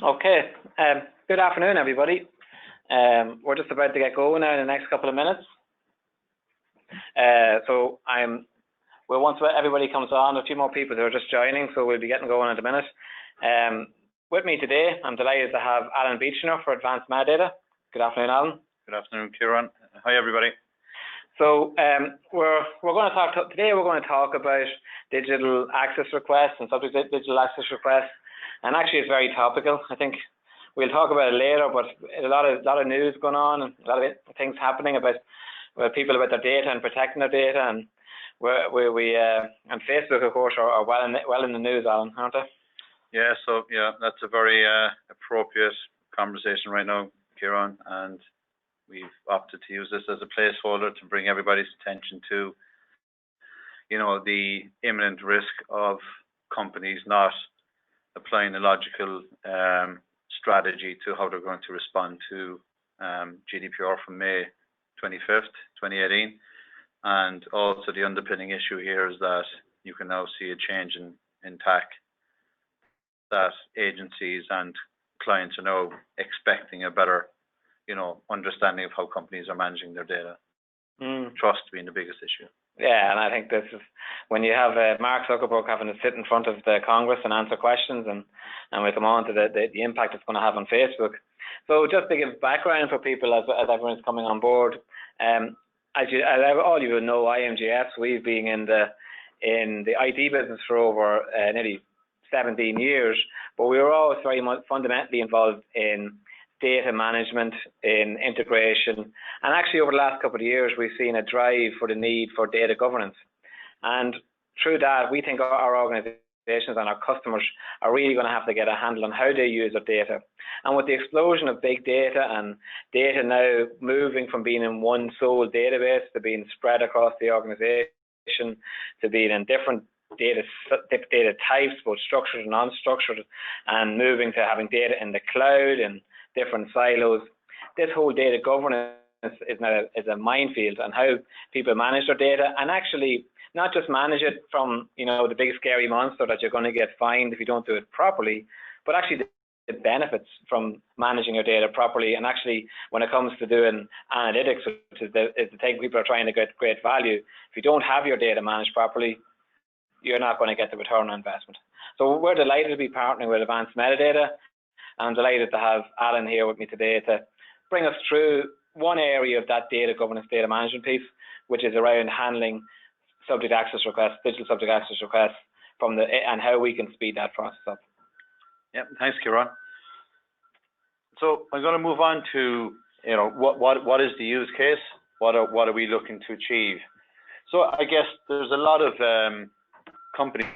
Okay, good afternoon, everybody. We're just about to get going now in the next couple of minutes. Once everybody comes on, a few more people who are just joining, so we'll be getting going in a minute. With me today, I'm delighted to have Allan Beechinor for Advanced Metadata. Good afternoon, Allan. Good afternoon, Ciaran. Hi, everybody. So we're going to talk today. We're going to talk about digital access requests and subject digital access requests. And actually, it's very topical. I think we'll talk about it later, but a lot of news going on and a lot of things happening about people about their data and protecting their data. And and Facebook, of course, are well in the news, Allan, aren't they? Yeah. So that's a very appropriate conversation right now, Ciaran, and we've opted to use this as a placeholder to bring everybody's attention to, the imminent risk of companies not applying a logical strategy to how they're going to respond to GDPR from May 25th, 2018. And also the underpinning issue here is that you can now see a change in tack, that agencies and clients are now expecting a better, understanding of how companies are managing their data. Trust being the biggest issue. Yeah, and I think this is when you have Mark Zuckerberg having to sit in front of the Congress and answer questions, and we come on to the impact it's going to have on Facebook. So just to give background for people as everyone's coming on board, as all you know, IMGS, we've been in the IT business for over nearly 17 years, but we were always very much fundamentally involved in data management, in integration, and actually over the last couple of years we've seen a drive for the need for data governance. And through that, we think our organizations and our customers are really going to have to get a handle on how they use their data. And with the explosion of big data and data now moving from being in one sole database to being spread across the organization, to being in different data types, both structured and unstructured, and moving to having data in the cloud and different silos, this whole data governance is a minefield on how people manage their data, and actually not just manage it from the big scary monster that you're going to get fined if you don't do it properly, but actually the benefits from managing your data properly. And actually, when it comes to doing analytics, which is the thing people are trying to get great value, if you don't have your data managed properly, you're not going to get the return on investment. So we're delighted to be partnering with Advanced Metadata. I'm delighted to have Allan here with me today to bring us through one area of that data governance, data management piece, which is around handling subject access requests, digital subject access requests, and how we can speed that process up. Yeah, thanks, Ciaran. So I'm going to move on to what is the use case? What are we looking to achieve? So I guess there's a lot of companies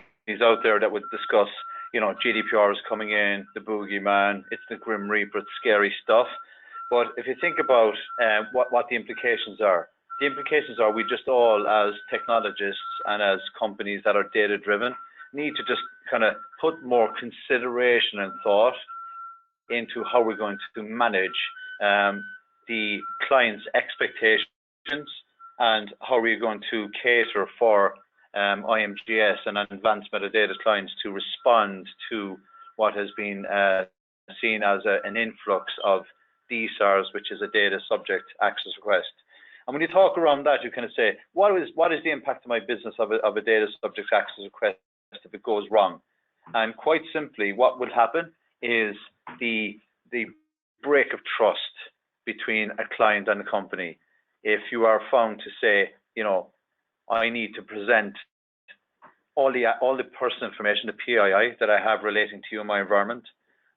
out there that would discuss, GDPR is coming in, the boogeyman, it's the grim reaper, it's scary stuff. But if you think about what the implications are, the implications are we just all, as technologists and as companies that are data driven, need to just kind of put more consideration and thought into how we're going to manage the client's expectations and how we're going to cater for IMGS and Advanced Metadata clients to respond to what has been seen as an influx of DSARs, which is a data subject access request. And when you talk around that, you kind of say, what is the impact to my business of a data subject access request if it goes wrong? And quite simply, what would happen is the break of trust between a client and a company. If you are found to say, I need to present all the personal information, the PII that I have relating to you in my environment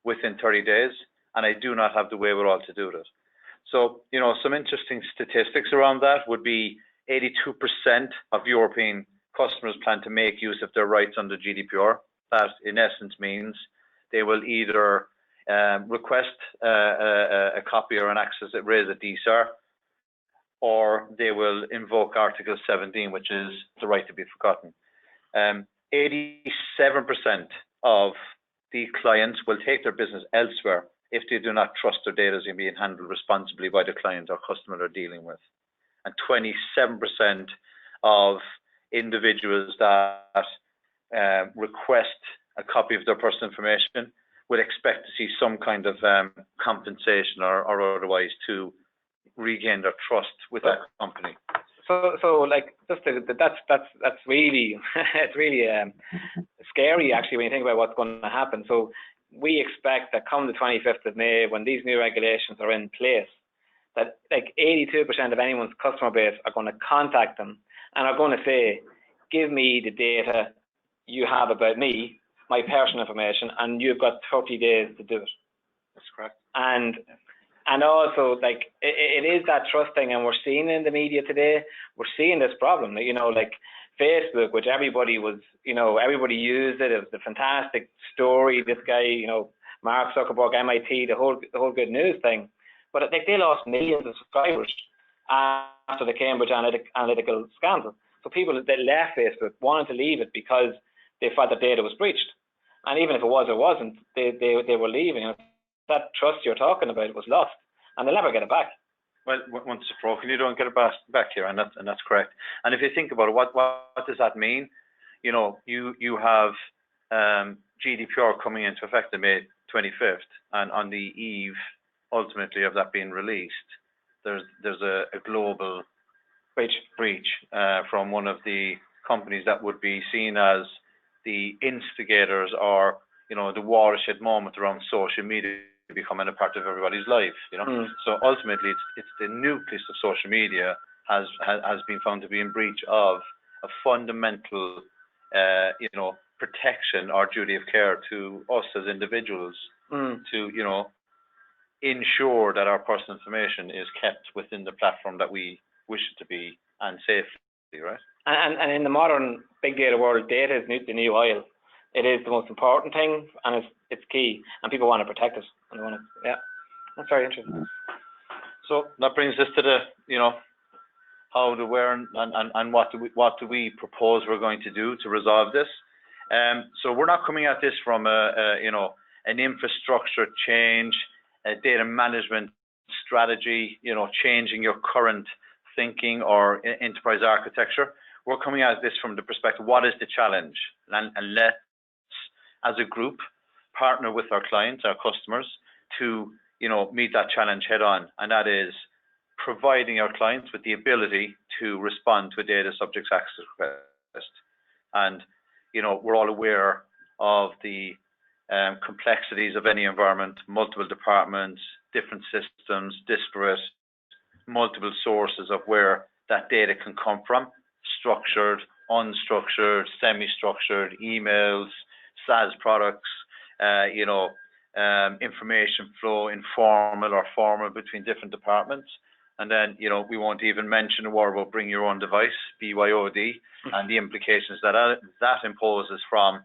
within 30 days, and I do not have the wherewithal to do that. So, some interesting statistics around that would be 82% of European customers plan to make use of their rights under GDPR. That, in essence, means they will either request a copy or an access that raise a DSAR, or they will invoke Article 17, which is the right to be forgotten. 87% of the clients will take their business elsewhere if they do not trust their data is being handled responsibly by the client or customer they're dealing with. And 27% of individuals that request a copy of their personal information would expect to see some kind of compensation or otherwise to regain their trust with that company. So like that's really it's really scary actually when you think about what's going to happen. So we expect that come the 25th of May, when these new regulations are in place, that like 82% of anyone's customer base are going to contact them and are going to say, give me the data you have about me, my personal information, and you've got 30 days to do it. That's correct. And also, like, it is that trust thing, and we're seeing in the media today, we're seeing this problem, you know, like Facebook, which everybody was, you know, everybody used it. It was the fantastic story. This guy, you know, Mark Zuckerberg, MIT, the whole good news thing. But like, they lost millions of subscribers after the Cambridge Analytical scandal. So people that left Facebook wanted to leave it because they felt that data was breached. And even if it was or wasn't, they were leaving. And that trust you're talking about was lost, and they'll never get it back. Well, once it's broken, you don't get it back here, and that's correct. And if you think about it, what does that mean? You know, you have GDPR coming into effect on May 25th, and on the eve, ultimately, of that being released, there's a global breach from one of the companies that would be seen as the instigators, or, you know, the watershed moment around social media becoming a part of everybody's life, you know. So ultimately, it's the nucleus of social media has been found to be in breach of a fundamental, you know, protection or duty of care to us as individuals to, you know, ensure that our personal information is kept within the platform that we wish it to be, and safely, right? And in the modern big data world, data is the new oil. It is the most important thing, and it's key, and people want to protect it. And they want to, yeah, that's very interesting. So that brings us to the, you know, how to where and what do we propose we're going to do to resolve this. So we're not coming at this from you know, an infrastructure change, a data management strategy, you know, changing your current thinking or enterprise architecture. We're coming at this from the perspective, what is the challenge? And let's, as a group, partner with our clients, our customers, to, you know, meet that challenge head on. And that is providing our clients with the ability to respond to a data subject access request. And, you know, we're all aware of the complexities of any environment, multiple departments, different systems, disparate, multiple sources of where that data can come from, structured, unstructured, semi-structured, emails, SaaS products, you know, information flow, informal or formal between different departments. And then, you know, we won't even mention a word about bring your own device, BYOD, and the implications that imposes from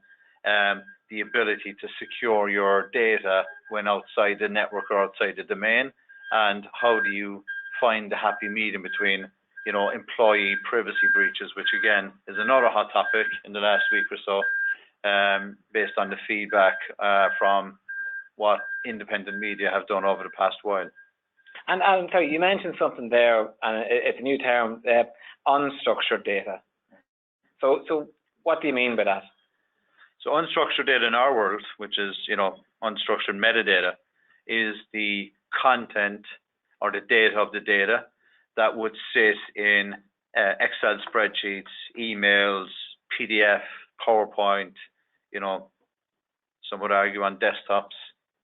the ability to secure your data when outside the network or outside the domain. And how do you find the happy medium between, you know, employee privacy breaches, which again is another hot topic in the last week or so, based on the feedback from what independent media have done over the past while. And I'm sorry, you mentioned something there, and it's a new term, unstructured data. So what do you mean by that? So unstructured data in our world, which is, you know, unstructured metadata, is the content or the data of the data that would sit in Excel spreadsheets, emails, PDF, PowerPoint, you know, some would argue on desktops,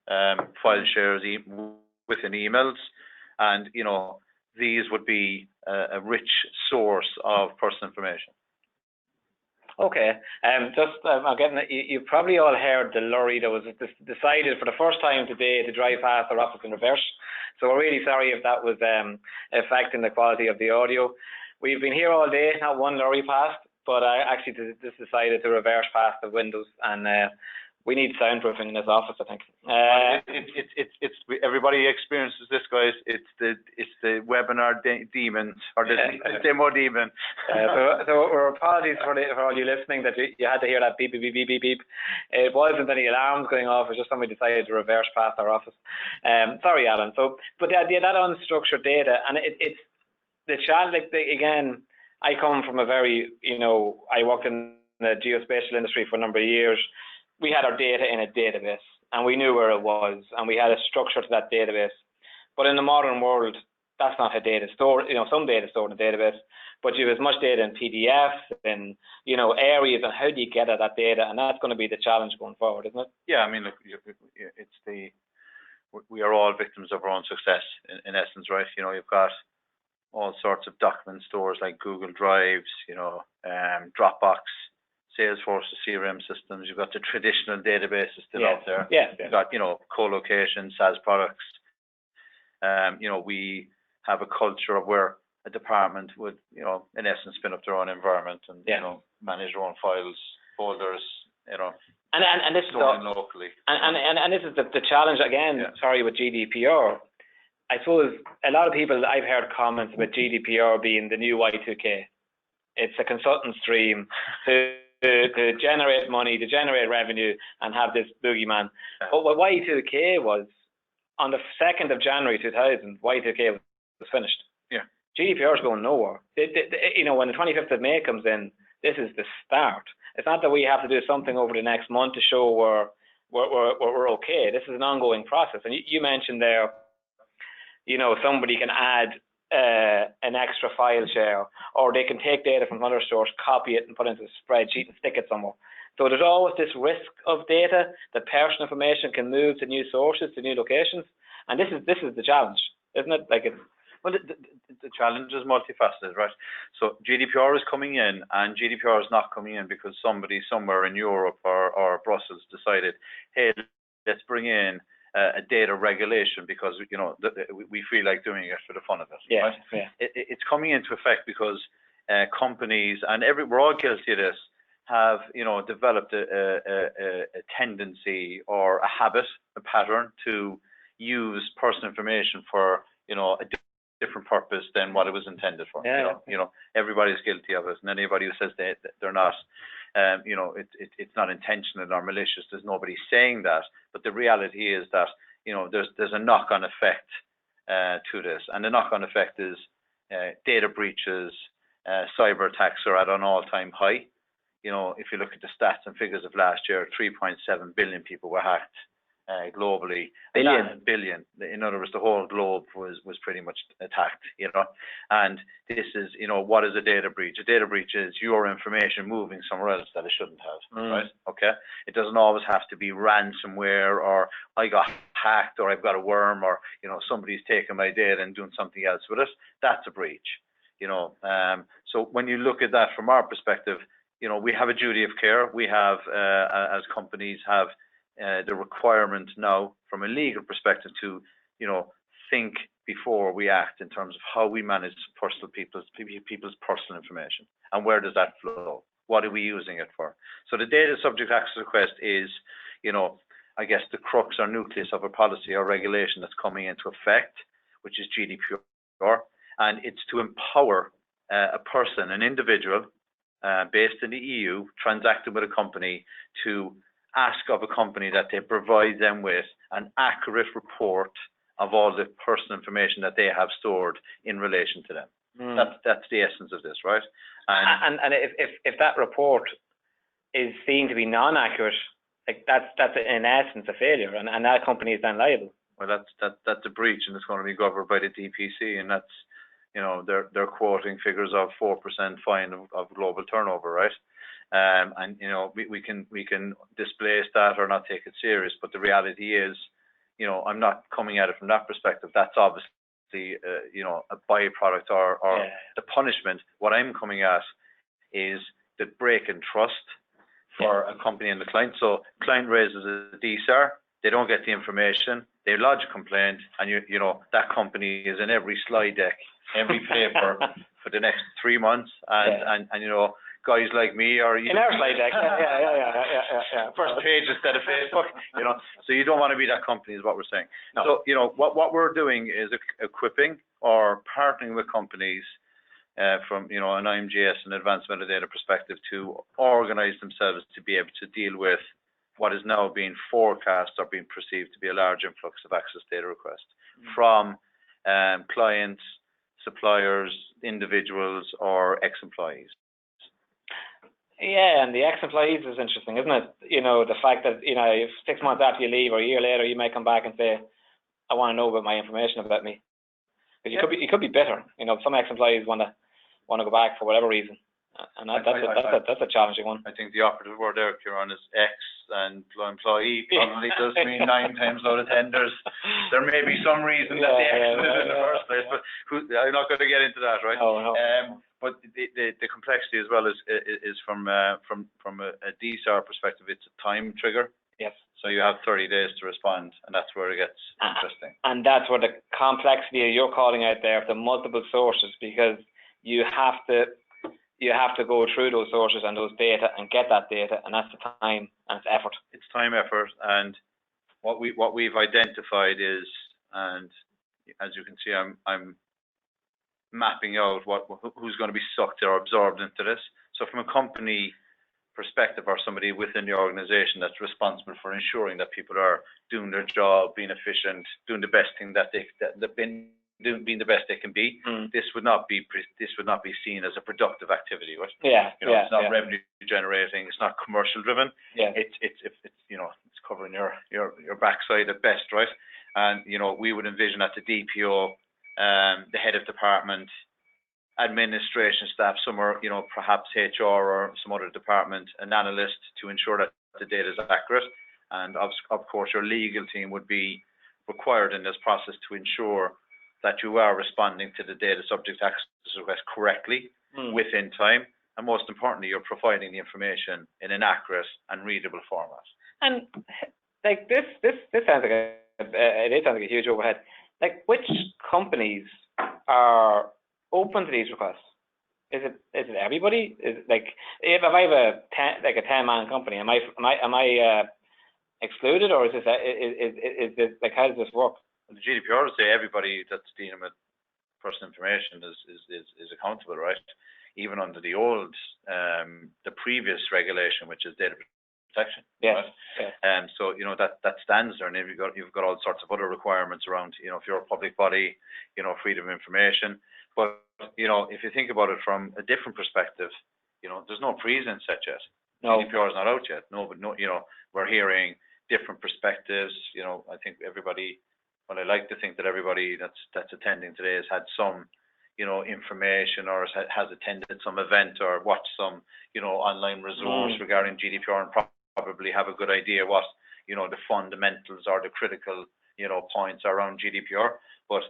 file shares within emails. And, you know, these would be a rich source of personal information. Okay, I'm getting it. You've probably all heard the lorry that was decided for the first time today to drive past our office in reverse. So we're really sorry if that was affecting the quality of the audio. We've been here all day, not one lorry passed, but I actually just decided to reverse past the windows, and we need soundproofing in this office, I think. It's everybody experiences this, guys. It's the webinar demon, or the demo demon. So our apologies for all you listening that you had to hear that beep beep beep beep beep beep. It wasn't any alarms going off. It was just somebody decided to reverse past our office. Sorry, Alan. So, but the idea that unstructured data, and it's the challenge. Again, I come from a very, you know, I worked in the geospatial industry for a number of years. we had our data in a database and we knew where it was and we had a structure to that database. But in the modern world, that's not how data is stored. Some data is stored in a database, but you have as much data in PDFs and, areas, and how do you get at that data? And that's going to be the challenge going forward, isn't it? Yeah, I mean, look, we are all victims of our own success in essence, right? You've got all sorts of document stores like Google Drives, Dropbox, Salesforce, CRM systems. You've got the traditional databases still out there. Yeah. You've got, co-location, SaaS products. We have a culture of where a department would, in essence, spin up their own environment and, manage their own files, folders, and this is locally. And this is the challenge again. Sorry, with GDPR. I suppose a lot of people, I've heard comments about GDPR being the new Y2K. It's a consultant stream to generate money, to generate revenue, and have this boogeyman. But what Y2K was, on the 2nd of January 2000, Y2K was finished. Yeah. GDPR is going nowhere. When the 25th of May comes in, this is the start. It's not that we have to do something over the next month to show we're okay. This is an ongoing process. And you mentioned there, somebody can add an extra file share, or they can take data from another source, copy it and put it into a spreadsheet and stick it somewhere. So there's always this risk of data that personal information can move to new sources, to new locations. And this is the challenge, isn't it? Well, the challenge is multifaceted, right? So GDPR is coming in, and GDPR is not coming in because somebody somewhere in Europe or Brussels decided, hey, let's bring in a data regulation because we feel like doing it for the fun of it. Yeah, right? Yeah. It's coming into effect because companies, and we're all guilty of this, have developed a tendency or a habit, a pattern to use personal information for a different purpose than what it was intended for. Everybody's guilty of it, and anybody who says they're not, it's not intentional or malicious. There's nobody saying that, but the reality is that there's a knock-on effect to this, and the knock-on effect is data breaches, cyber attacks are at an all-time high. If you look at the stats and figures of last year, 3.7 billion people were hacked globally. Billion. In other words, the whole globe was pretty much attacked, And this is, what is a data breach? A data breach is your information moving somewhere else that it shouldn't have, right? Okay? It doesn't always have to be ransomware, or I got hacked, or I've got a worm, or, somebody's taken my data and doing something else with it. That's a breach, So when you look at that from our perspective, we have a duty of care. We have, as companies, have the requirement now from a legal perspective to, think before we act in terms of how we manage people's personal information, and where does that flow? What are we using it for? So the data subject access request is, I guess the crux or nucleus of a policy or regulation that's coming into effect, which is GDPR, and it's to empower a person, an individual, based in the EU, transacting with a company, to ask of a company that they provide them with an accurate report of all the personal information that they have stored in relation to them. That's the essence of this, right? And if that report is seen to be non-accurate, that's in essence a failure, and that company is then liable. Well, that's a breach, and it's going to be governed by the DPC, and that's they're quoting figures of 4% fine of global turnover, right? And we can displace that or not take it serious, but the reality is, I'm not coming at it from that perspective. That's obviously a byproduct or the punishment. What I'm coming at is the break in trust for a company and the client. So client raises a DSAR, they don't get the information, they lodge a complaint, and that company is in every slide deck, every paper for the next 3 months, and guys like me are in our slide deck, first page instead of Facebook, So you don't want to be that company, is what we're saying. No. So what we're doing is equipping or partnering with companies from an IMGS and advanced metadata perspective to organize themselves to be able to deal with what is now being forecast or being perceived to be a large influx of access data requests from clients, suppliers, individuals, or ex-employees. Yeah, and the ex-employees is interesting, isn't it? You know, the fact that, you know, if 6 months after you leave or a year later, you may come back and say, I want to know about my information about me. Because you could be bitter. You know, some ex-employees want to go back for whatever reason. And that's a challenging one. I think the operative word there, Ciaran, is ex, and employee probably does mean 9 times out of 10 there may be some reason that the ex is in the first place, but I'm not going to get into that, right? No. But the complexity as well is from a DSAR perspective, it's a time trigger. Yes. So you have 30 days to respond, and that's where it gets interesting. And that's where the complexity you're calling out there of the multiple sources, because you have to go through those sources and those data and get that data, and that's the time and it's effort. It's time, effort, and what we've identified is, and as you can see, I'm mapping out who's going to be sucked or absorbed into this. So from a company perspective, or somebody within the organization that's responsible for ensuring that people are doing their job, being efficient, doing the best thing being the best they can be. This would not be seen as a productive activity, right? It's not revenue generating, it's not commercial driven. It's covering your backside at best, right? And we would envision that the DPO, the head of department, administration staff, somewhere, perhaps HR or some other department, an analyst, to ensure that the data is accurate. And of course, your legal team would be required in this process to ensure that you are responding to the data subject access request correctly within time, and most importantly, you're providing the information in an accurate and readable format. And like this sounds like it sounds like a huge overhead. Like, which companies are open to these requests? Is it everybody? Is it like, if I have a 10-man company, am I excluded, or is this like, how does this work? The GDPR would say everybody that's dealing with personal information is accountable, right? Even under the old, the previous regulation, which is data protection. Yes. Right? So that stands there, and you've got all sorts of other requirements around. If you're a public body, freedom of information. But if you think about it from a different perspective, there's no precedent set yet. No. GDPR is not out yet. No, but we're hearing different perspectives. I think everybody. Well, I like to think that everybody that's attending today has had some, information, or has attended some event or watched some, online resource regarding GDPR, and probably have a good idea what, the fundamentals or the critical, points around GDPR. But,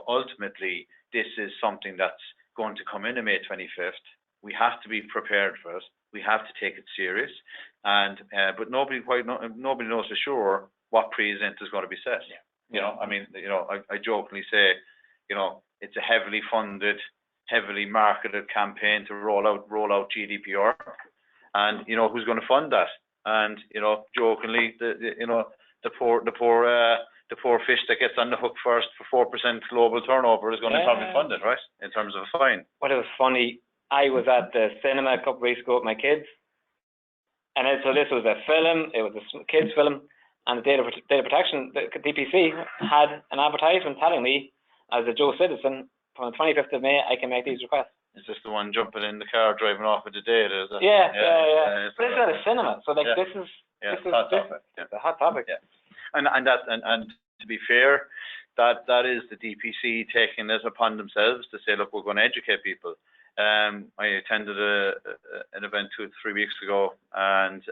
ultimately, this is something that's going to come in on May 25th. We have to be prepared for it. We have to take it serious, and but nobody knows for sure what precedent is going to be set. I jokingly say, it's a heavily funded, heavily marketed campaign to roll out GDPR, and who's going to fund that? And jokingly, the poor fish that gets on the hook first for 4% global turnover is going to probably fund it, right? In terms of a fine. Well, it was funny. I was at the cinema a couple of weeks ago with my kids, and so this was a film. It was a kids' film. And the data protection, the DPC, had an advertisement telling me, as a Joe citizen, from the 25th of May, I can make these requests. Is this the one jumping in the car, driving off with the data? Is that? Yeah. But it's at a cinema, so like this is a hot topic. Yeah. And to be fair, that is the DPC taking it upon themselves to say, look, we're going to educate people. I attended an event 2 or 3 weeks ago, and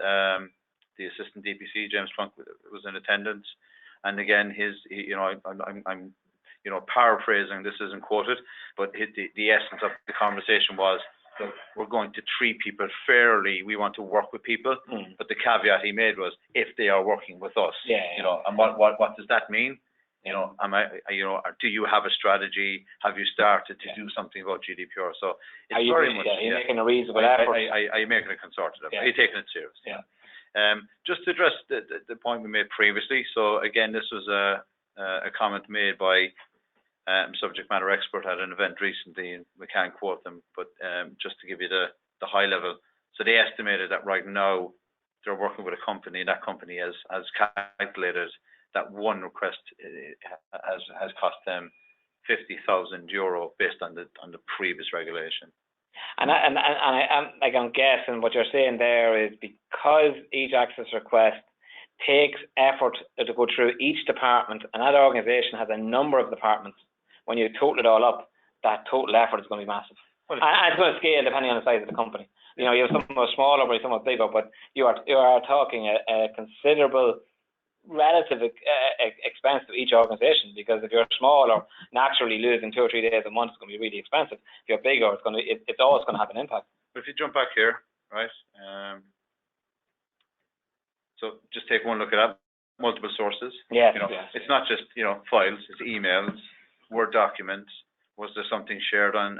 the assistant DPC, James Trunk, was in attendance, and again, I'm paraphrasing. This isn't quoted, but the essence of the conversation was that we're going to treat people fairly. We want to work with people, but the caveat he made was if they are working with us. And what does that mean? Do you have a strategy? Have you started to do something about GDPR? So it's very much. Are you making a reasonable effort? Are you making a concerted effort? Are you taking it serious? Yeah. Just to address the point we made previously. So again, this was a comment made by subject matter expert at an event recently, and we can't quote them, but just to give you the high level. So they estimated that right now they're working with a company, and that company has calculated that one request has cost them €50,000 based on the previous regulation. And I'm guessing what you're saying there is because each access request takes effort to go through each department, and that organization has a number of departments. When you total it all up, that total effort is going to be massive. And it's going to scale depending on the size of the company. You know, you have some smaller, but some bigger, but you are talking a considerable relative expense to each organization, because if you're small or naturally losing 2 or 3 days a month, it's going to be really expensive. If you're bigger, it's always going to have an impact. But if you jump back here, right? So just take one look at that. Multiple sources. Yes. You know, it's not just files. It's emails, Word documents. Was there something shared on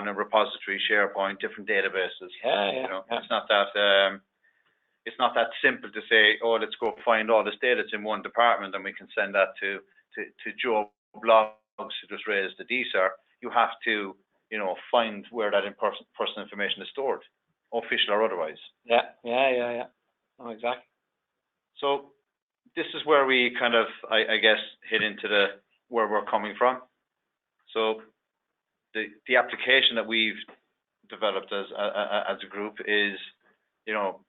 a repository, SharePoint, different databases? It's not that. It's not that simple to say, oh, let's go find all this data. It's in one department, and we can send that to Joe Blogs who just raised the DSAR. You have to, find where that personal information is stored, official or otherwise. Yeah. Oh, exactly. So this is where we kind of, I guess, hit into where we're coming from. So the application that we've developed as a group is,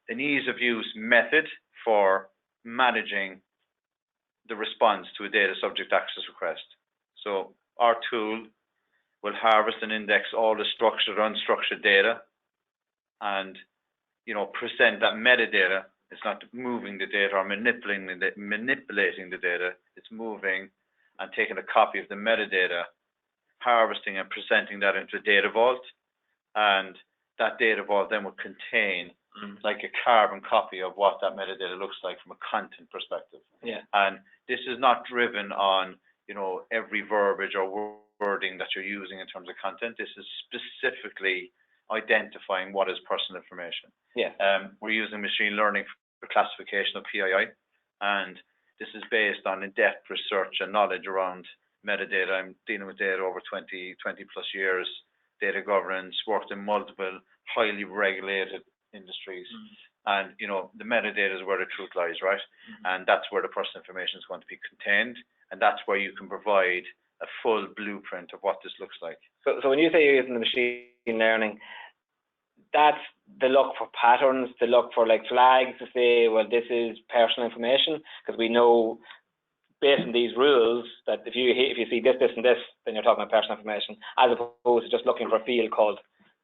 an ease of use method for managing the response to a data subject access request. So our tool will harvest and index all the structured, unstructured data, and present that metadata. It's not moving the data or manipulating the data. It's moving and taking a copy of the metadata, harvesting and presenting that into a data vault, and that data vault then will contain like a carbon copy of what that metadata looks like from a content perspective. Yeah. And this is not driven on every verbiage or wording that you're using in terms of content. This is specifically identifying what is personal information. Yeah. We're using machine learning for classification of PII, and this is based on in-depth research and knowledge around metadata. I'm dealing with data over 20 plus years, data governance, worked in multiple highly regulated industries. And the metadata is where the truth lies, right? And that's where the personal information is going to be contained, and that's where you can provide a full blueprint of what this looks like. So when you say you're using the machine learning, that's the look for patterns, to look for like flags to say, well, this is personal information, because we know based on these rules that if you see this, and this, then you're talking about personal information, as opposed to just looking for a field called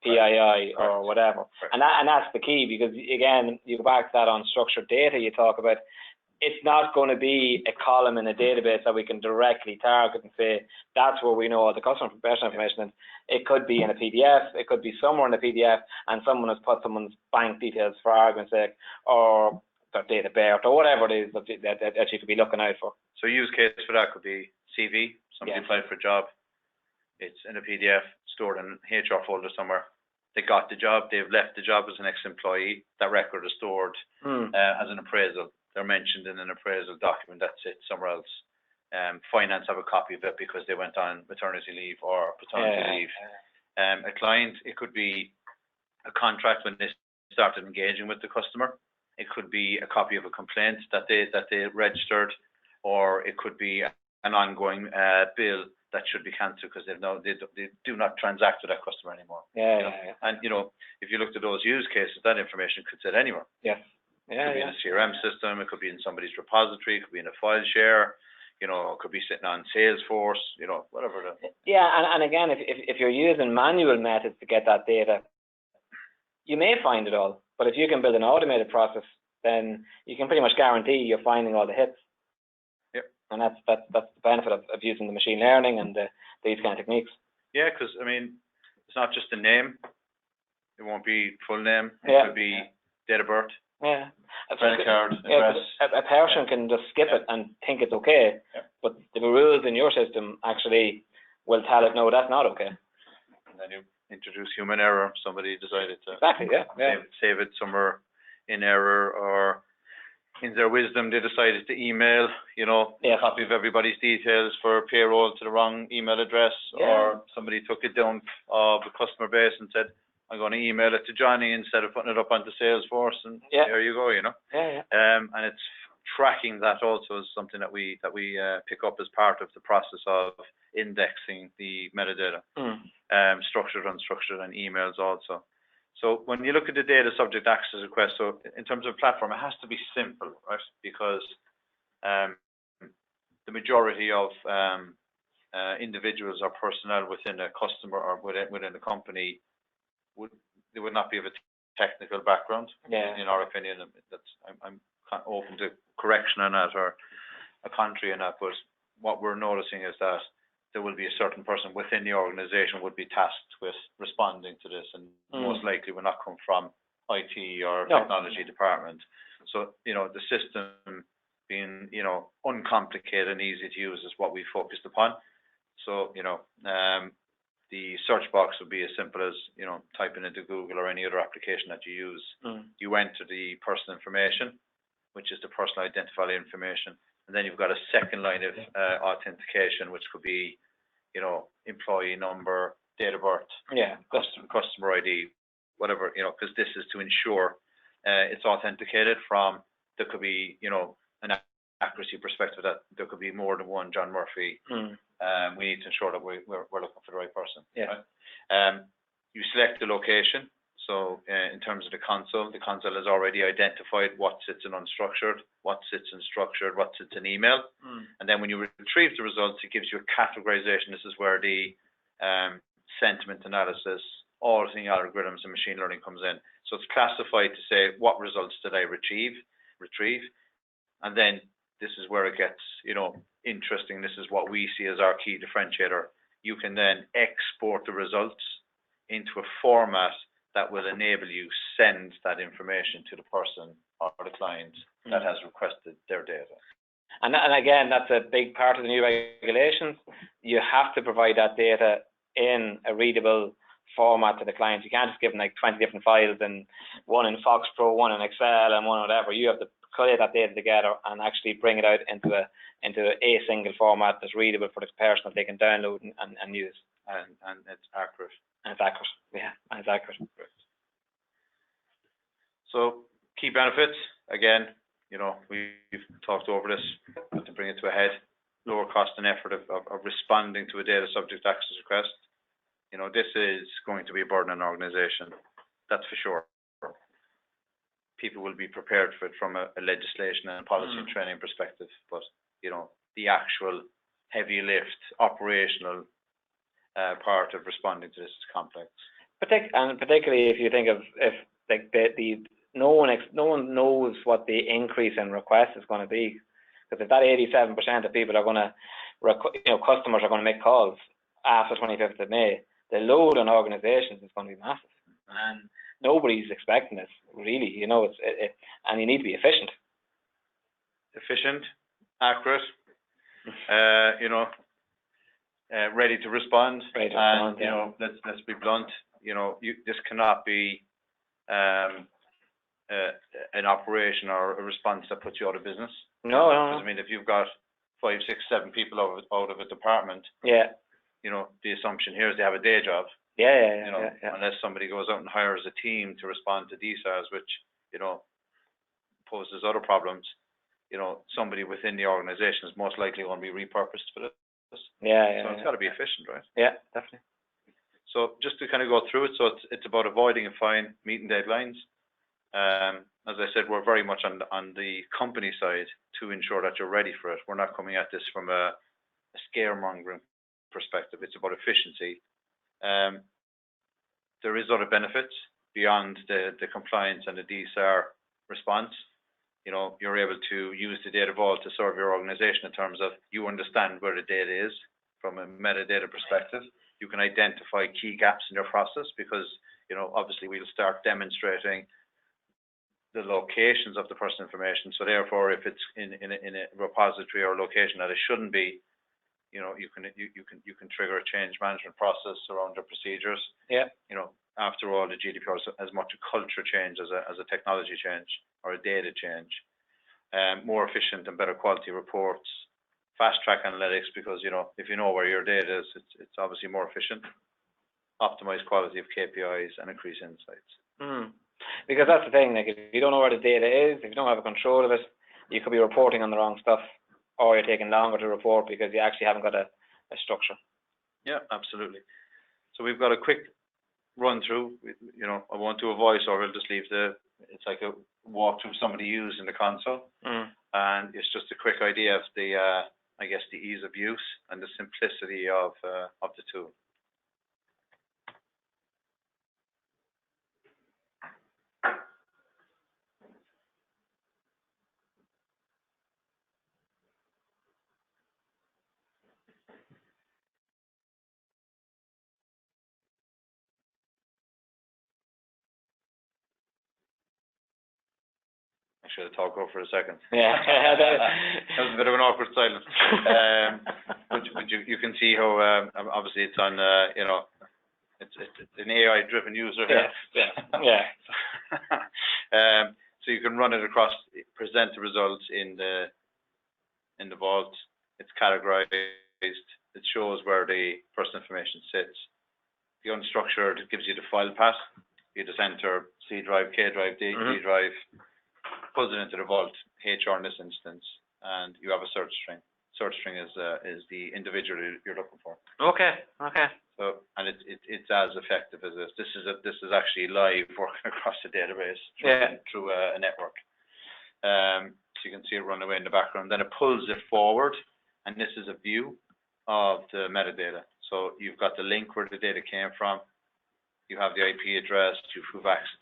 PII or whatever. Right. And that's the key, because again, you go back to that unstructured data you talk about. It's not going to be a column in a database that we can directly target and say that's where we know all the customer personal information is. It could be in a PDF, it could be somewhere in a PDF, and someone has put someone's bank details, for argument's sake, or their date of birth, or whatever it is that you could be looking out for. So use case for that could be CV, somebody applied for a job, it's in a PDF, stored in an HR folder somewhere. They got the job, they've left the job as an ex-employee, that record is stored as an appraisal. They're mentioned in an appraisal document, that's it, somewhere else. Finance have a copy of it because they went on maternity leave or paternity leave. A client, it could be a contract when they started engaging with the customer. It could be a copy of a complaint that they registered, or it could be an ongoing bill that should be cancelled because they do not transact with that customer anymore. And if you looked at those use cases, that information could sit anywhere. It could be in a CRM system, it could be in somebody's repository, it could be in a file share, it could be sitting on Salesforce, whatever. And again, if you're using manual methods to get that data, you may find it all. But if you can build an automated process, then you can pretty much guarantee you're finding all the hits. Yep. And that's the benefit of using the machine learning and these kind of techniques. Yeah, because it's not just a name. It won't be full name. It could be date of birth. Yeah. Credit card, address. A person can just skip it and think it's okay, but the rules in your system actually will tell it, no, that's not okay. And then you introduce human error. Somebody decided to save it somewhere in error, or in their wisdom they decided to email, a copy of everybody's details for payroll to the wrong email address, or somebody took it down of the customer base and said, I'm going to email it to Johnny instead of putting it up onto Salesforce, and there you go, And it's tracking that also is something that we pick up as part of the process of indexing the metadata. structured, unstructured, and emails also. So when you look at the data subject access request, so in terms of platform, it has to be simple, right? Because the majority of individuals or personnel within a customer or within a company would not be of a technical background. Yeah. In our opinion, I'm kind of open to correction on that or a contrary on that. But what we're noticing is that there will be a certain person within the organization would be tasked with responding to this, and most likely will not come from IT or technology department. So, the system being, uncomplicated and easy to use is what we focused upon. So, the search box would be as simple as, typing into Google or any other application that you use. You enter the personal information, which is the personal identifier information. And then you've got a second line of authentication, which could be, employee number, date of birth, customer ID, whatever, because this is to ensure it's authenticated from, there could be, an accuracy perspective that there could be more than one John Murphy. We need to ensure that we're looking for the right person. Yeah. Right? You select the location. So in terms of the console has already identified what sits in unstructured, what sits in structured, what sits in email. And then when you retrieve the results, it gives you a categorization. This is where the sentiment analysis, all the algorithms and machine learning comes in. So it's classified to say, what results did I retrieve? And then this is where it gets, interesting. This is what we see as our key differentiator. You can then export the results into a format that will enable you send that information to the person or the client that has requested their data. And again, that's a big part of the new regulations. You have to provide that data in a readable format to the client. You can't just give them like 20 different files, and one in Fox Pro, one in Excel, and one whatever. You have to collate that data together and actually bring it out into a single format that's readable for the person that they can download and use. And it's accurate. And it's accurate. Yeah, and it's accurate. So key benefits, again, we've talked over this, but to bring it to a head, lower cost and effort of responding to a data subject access request. This is going to be a burden on an organization, that's for sure. People will be prepared for it from a legislation and policy and training perspective, but the actual heavy lift, operational part of responding to this is complex. And particularly if you think of no one knows what the increase in requests is going to be, because if that 87% of people are going to, customers are going to make calls after 25th of May, the load on organizations is going to be massive, and nobody's expecting this really. And you need to be efficient, accurate, ready to respond. Let's be blunt. This cannot be an operation or a response that puts you out of business. No. I mean, if you've got 5, 6, 7 people out of a department, the assumption here is they have a day job. Unless somebody goes out and hires a team to respond to DSARs, which poses other problems. Somebody within the organization is most likely going to be repurposed for this. So it's got to be efficient, right? Yeah, definitely. So just to kind of go through it, so it's about avoiding a fine, meeting deadlines. As I said, we're very much on the company side to ensure that you're ready for it. We're not coming at this from a scaremongering perspective. It's about efficiency. There is other benefits beyond the compliance and the DSAR response. You're able to use the data vault to serve your organization in terms of you understand where the data is from a metadata perspective. You can identify key gaps in your process because, obviously we'll start demonstrating the locations of the personal information. So therefore, if it's in a repository or location that it shouldn't be, you can trigger a change management process around the procedures. After all, the GDPR is as much a culture change as a technology change or a data change. More efficient and better quality reports, fast track analytics, because if you know where your data is, it's obviously more efficient. Optimize quality of KPIs and increase insights. Because that's the thing, like if you don't know where the data is, if you don't have a control of it, you could be reporting on the wrong stuff, or you're taking longer to report because you actually haven't got a structure. Yeah, absolutely. So we've got a quick run through. You know, I won't do a voiceover. I'll just leave it's like a walkthrough somebody used in the console, and it's just a quick idea of the, I guess, the ease of use and the simplicity of the tool. Actually, I'll talk over for a second. Yeah. That was a bit of an awkward silence. But you can see how obviously it's on, you know, it's an AI-driven user here. Yeah. So you can run it across, present the results in the vault. It's categorized. It shows where the personal information sits. The unstructured, it gives you the file path. You just enter C drive, K drive, D drive, pulls it into the vault, HR in this instance, and you have a search string. Search string is the individual you're looking for. Okay. So, and it's as effective as this. This is actually live working across the database through a network. So you can see it run away in the background. Then it pulls it forward, and this is a view of the metadata. So you've got the link where the data came from. You have the IP address,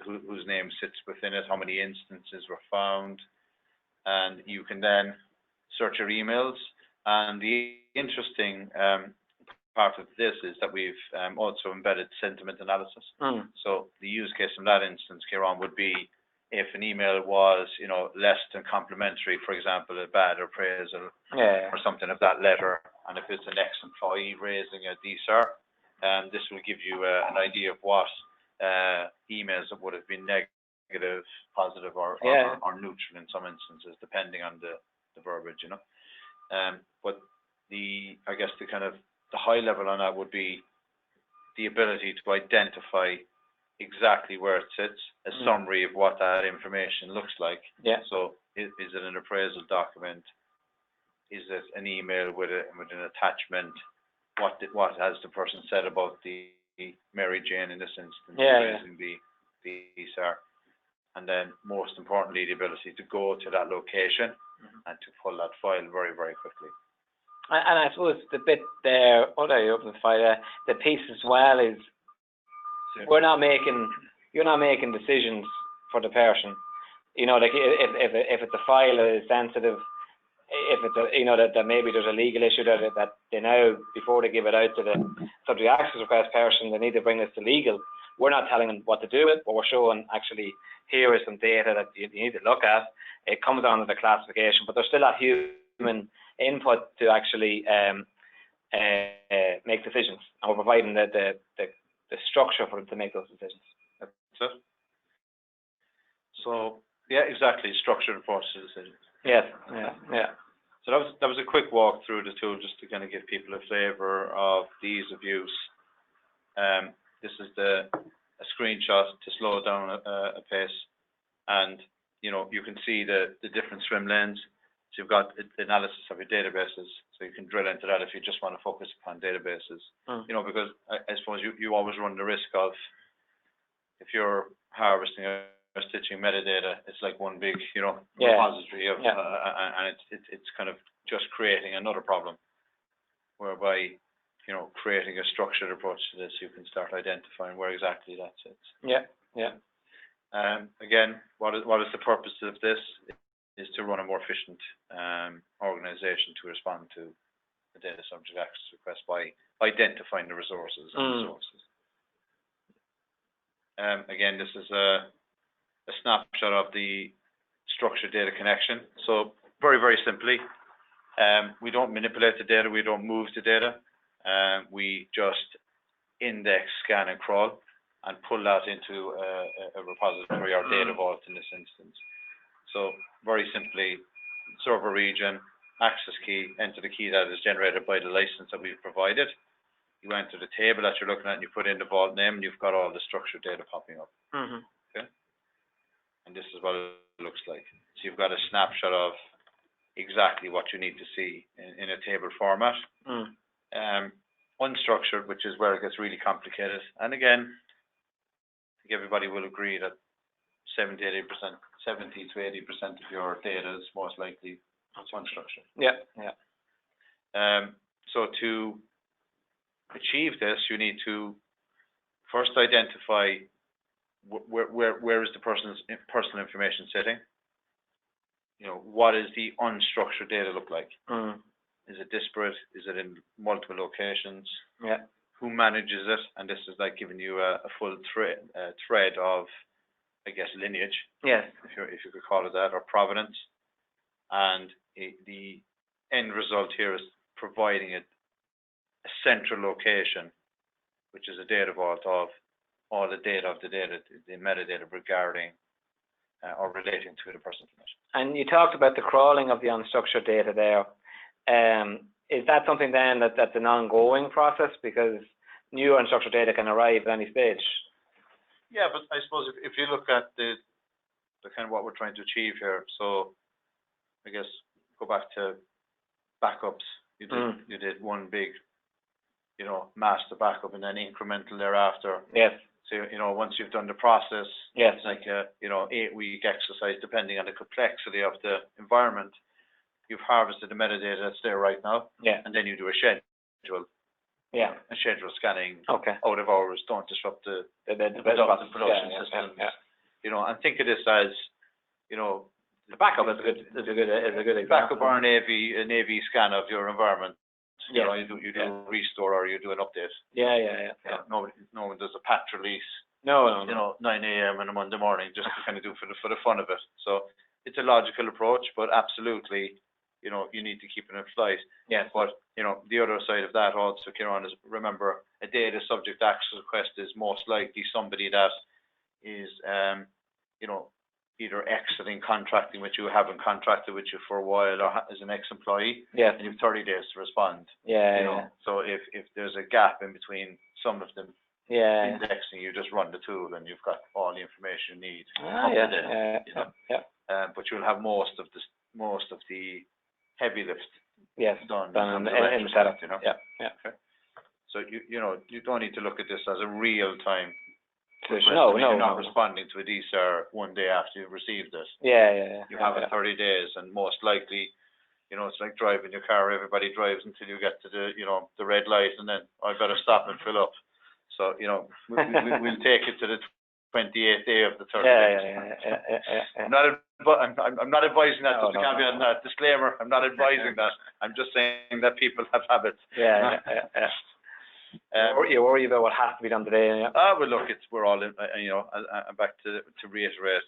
whose name sits within it, how many instances were found, and you can then search your emails. And the interesting part of this is that we've also embedded sentiment analysis. So the use case in that instance, Ciaran, would be if an email was, you know, less than complimentary, for example, a bad appraisal or something of that letter, and if it's an ex-employee raising a DSAR, this will give you an idea of what emails that would have been negative, positive, or neutral in some instances, depending on the verbiage, you know. But I guess the kind of the high level on that would be the ability to identify exactly where it sits, a summary of what that information looks like. So is it an appraisal document? Is it an email with an attachment? What has the person said about the Mary Jane in this instance, using the DSAR? And then most importantly, the ability to go to that location and to pull that file very, very quickly. And I suppose the bit there, you open the file, the piece as well is you're not making decisions for the person. You know, like if it's a file that is sensitive, if it's that maybe there's a legal issue that they now, before they give it out to the subject access request person, they need to bring this to legal. We're not telling them what to do with it, but we're showing actually here is some data that you need to look at. It comes under the classification, but there's still that human input to actually make decisions, and we're providing the structure for them to make those decisions. That's it. So exactly, structured approach to decisions. Yeah. So that was a quick walk through the tool, just to kind of give people a flavour of the ease of use. This is a screenshot to slow down a pace, and you know, you can see the different swim lanes. So you've got the analysis of your databases, so you can drill into that if you just want to focus upon databases. You know, because I suppose you always run the risk of, if you're harvesting or stitching metadata, it's like one big, you know, repository of, and it's kind of just creating another problem. Whereby, you know, creating a structured approach to this, you can start identifying where exactly that sits. Again, what is the purpose of this? Is to run a more efficient organization to respond to the data subject access request by identifying the resources and sources. Again, this is a snapshot of the structured data connection. So very, very simply, we don't manipulate the data, we don't move the data. We just index, scan, and crawl, and pull that into a repository or data vault in this instance. So very simply, server region, access key, enter the key that is generated by the license that we've provided. You enter the table that you're looking at, and you put in the vault name, and you've got all the structured data popping up. Okay? And this is what it looks like. So you've got a snapshot of exactly what you need to see in a table format. unstructured, which is where it gets really complicated. And again, I think everybody will agree that 70 to 80% of your data is most likely unstructured. Yeah, yeah. So to achieve this, you need to first identify where is the person's personal information sitting. You know, what does the unstructured data look like? Is it disparate? Is it in multiple locations? Yeah. Who manages it? And this is like giving you a full thread of, I guess, lineage. Yes. If you could call it that, or provenance. And the end result here is providing a central location, which is a data vault of all the data the metadata regarding or relating to the person's information. And you talked about the crawling of the unstructured data there. Is that something then that's an ongoing process, because new unstructured data can arrive at any stage? Yeah, but I suppose if you look at the kind of what we're trying to achieve here, so I guess go back to backups. You did one big, master backup and then incremental thereafter. Yes. So, once you've done the process, yes, it's like a, 8-week exercise, depending on the complexity of the environment. You've harvested the metadata that's there right now. Yeah. And then you do a schedule. Yeah. A schedule scanning. Okay. Out of hours, don't disrupt the production systems. Yeah. And think of this as, the backup is a good example. Backup or an AV scan of your environment. Yeah. You do a restore or you do an update. Yeah. No one does a patch release. No. 9 a.m. on a Monday morning, just to kind of do for the fun of it. So it's a logical approach, but absolutely, you need to keep it in flight. Yes. But the other side of that also, Ciaran, is remember a data subject access request is most likely somebody that is, either exiting contracting with you, haven't contracted with you for a while, or is an ex-employee. Yes. And you have 30 days to respond. Yeah. So if there's a gap in between some of them. Yeah. Indexing, you just run the tool and you've got all the information you need. But you'll have most of the heavy lift. Yes. Done in the setup. Yeah. Okay. So you don't need to look at this as a real time. No. You're not responding to a DSR one day after you've received it. Yeah. You have it 30 days, and most likely, it's like driving your car. Everybody drives until you get to the red light, and then I better stop and fill up. So we'll take it to the 28th day of the 30 days. Yeah. I'm not advising that. Just to caveat that disclaimer. I'm not advising that. I'm just saying that people have habits. Yeah. You worry about what has to be done today. Yeah. Well, look, we're all in. I'm back to reiterate.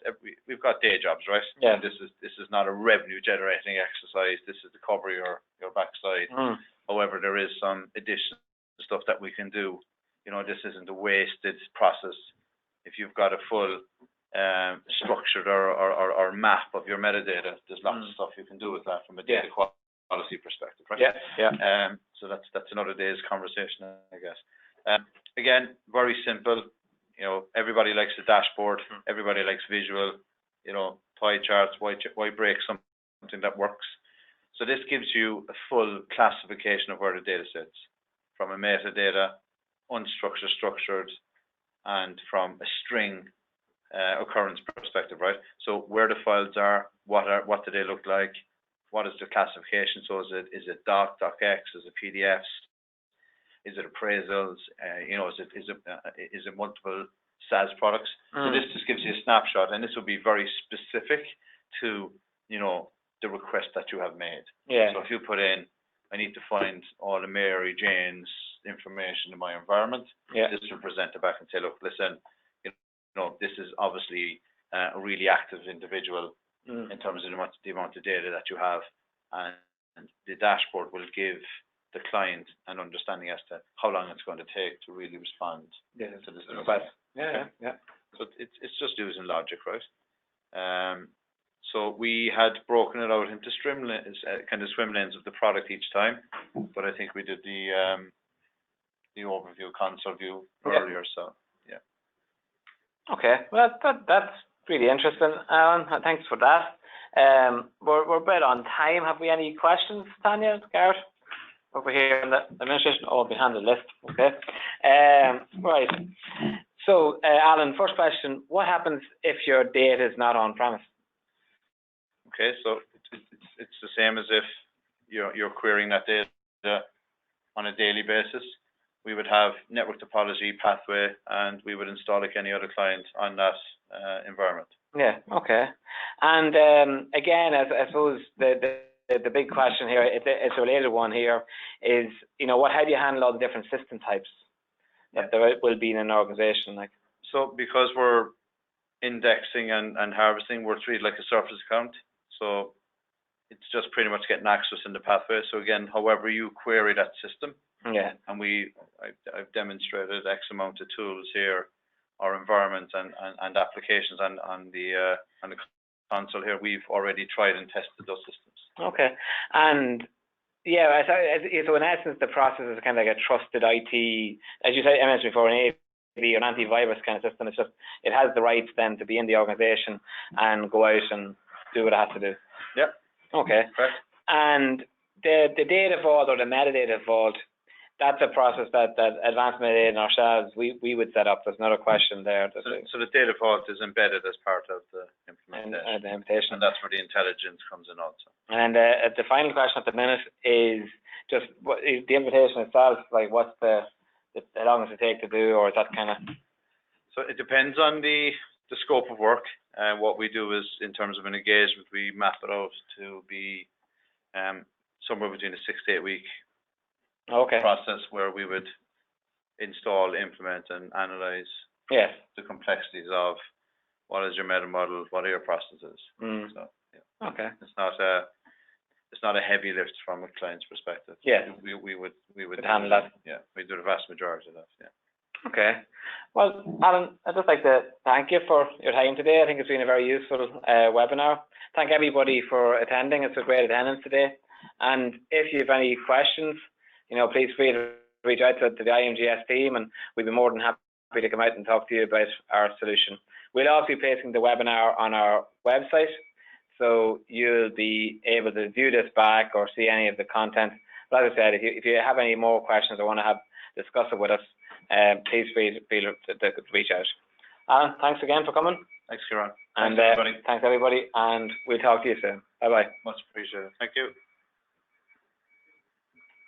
We've got day jobs, right? Yeah. And this is not a revenue generating exercise. This is to cover your backside. However, there is some additional stuff that we can do. This isn't a wasted process. If you've got a full structured or map of your metadata, there's lots of stuff you can do with that from a data quality perspective, right? Yeah. So that's another day's conversation, I guess. Again, very simple. Everybody likes a dashboard. Everybody likes visual. Pie charts. Why break something that works? So this gives you a full classification of where the data sits, from a metadata, unstructured, structured, and from a string occurrence perspective, right? So where the files are, what do they look like? What is the classification? So is it doc, docx, is it PDFs? Is it appraisals? Is it multiple SaaS products? So this just gives you a snapshot, and this will be very specific to the request that you have made. Yeah. So if you put in, I need to find all the Mary Jane's information in my environment. Yeah. This will present it back and say, look, listen, this is obviously a really active individual in terms of the amount of data that you have, and the dashboard will give the client an understanding as to how long it's going to take to really respond to this. Yeah. So it's just using logic, right? So we had broken it out into swim lanes of the product each time, but I think we did the overview, console view earlier. So yeah. Okay, well that's really interesting, Alan. Thanks for that. We're a bit on time. Have we any questions, Tanya, Garrett? over here in the administration, behind the list. Okay. Right. So, Allan, first question: what happens if your data is not on premise? Okay, so it's the same as if you're querying that data on a daily basis. We would have network topology pathway, and we would install like any other client on that environment. Yeah. Okay. And again, I suppose the big question here, it's a related one here, is how do you handle all the different system types that there will be in an organization? Like, so because we're indexing and harvesting, we're treated like a surface account. So it's just pretty much getting access in the pathway. So again, however you query that system. Yeah. And I've demonstrated X amount of tools here, our environment and applications on the console here. We've already tried and tested those systems. Okay. And yeah, so in essence, the process is kind of like a trusted IT, as you said, I mentioned before, an AV or an antivirus kind of system. It's just, it has the rights then to be in the organization and go out and do what it has to do. Yep. Okay. Correct. And the data vault or the metadata vault, that's a process that Advanced Metadata and ourselves, we would set up. There's another question there. So the data vault is embedded as part of the implementation. And that's where the intelligence comes in also. And the final question at the minute is just what is the invitation itself, like what's how long does it take to do, or is that kind of? So it depends on the scope of work. What we do is, in terms of an engagement, we map it out to be somewhere between a 6 to 8 week process where we would install, implement, and analyze the complexities of what is your meta model, what are your processes. So, yeah. Okay. It's not a heavy lift from a client's perspective. Yeah. We would handle that. Yeah, we do the vast majority of that. Yeah. Okay. Well, Allan, I'd just like to thank you for your time today. I think it's been a very useful webinar. Thank everybody for attending. It's a great attendance today. And if you have any questions, please feel free to reach out to the IMGS team, and we'd be more than happy to come out and talk to you about our solution. We'll also be placing the webinar on our website, so you'll be able to view this back or see any of the content. But as I said, if you have any more questions or want to discuss it with us, please feel to reach out. Allan, thanks again for coming. Thanks, Ciaran. And thanks everybody, and we'll talk to you soon. Bye-bye. Much appreciated. Thank you.